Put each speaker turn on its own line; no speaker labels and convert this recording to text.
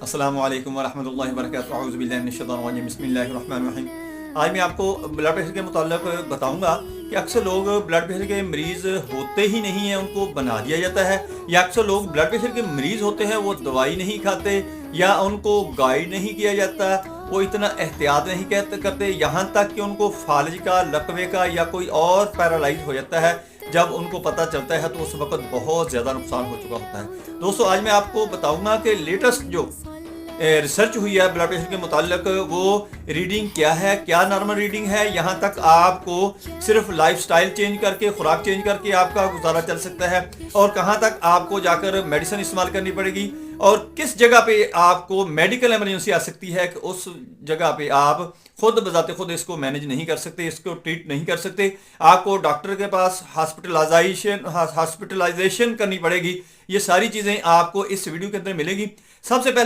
अस्सलामु अलैकुम वरहमतुल्लाहि वबरकातुहू अऊज़ु बिल्लाहि मिनश शैतानिर रजीम बिस्मिल्लाहिर रहमानिर रहीम। आज मैं आपको ब्लड प्रेशर के मुताल्लिक़ बताऊंगा कि अक्सर लोग ब्लड प्रेशर के मरीज़ होते ही नहीं हैं, उनको बना दिया जाता है, या अक्सर लोग ब्लड प्रेशर के मरीज़ होते हैं, वो दवाई नहीं खाते या उनको गाइड नहीं किया जाता, वो इतना एहतियात नहीं करते, यहाँ तक कि उनको फालज का, लकवे का या कोई और पैरालाइज हो जाता है। जब उनको पता चलता है तो उस वक्त बहुत ज़्यादा नुकसान हो चुका होता है। दोस्तों, आज मैं आपको बताऊंगा कि लेटेस्ट जो रिसर्च हुई है ब्लड प्रेशर के मुताल्लिक, वो रीडिंग क्या है, क्या नॉर्मल रीडिंग है। यहाँ तक आपको सिर्फ लाइफस्टाइल चेंज करके, खुराक चेंज करके आपका गुजारा चल सकता है, और कहाँ तक आपको जाकर मेडिसिन इस्तेमाल करनी पड़ेगी, और किस जगह पे आपको मेडिकल इमरजेंसी आ सकती है कि उस जगह पे आप खुद बजाते खुद इसको मैनेज नहीं कर सकते, इसको ट्रीट नहीं कर सकते, आपको डॉक्टर के पास हॉस्पिटलाइजेशन करनी पड़ेगी। ये सारी चीज़ें आपको इस वीडियो के अंदर मिलेगी। सबसे पहले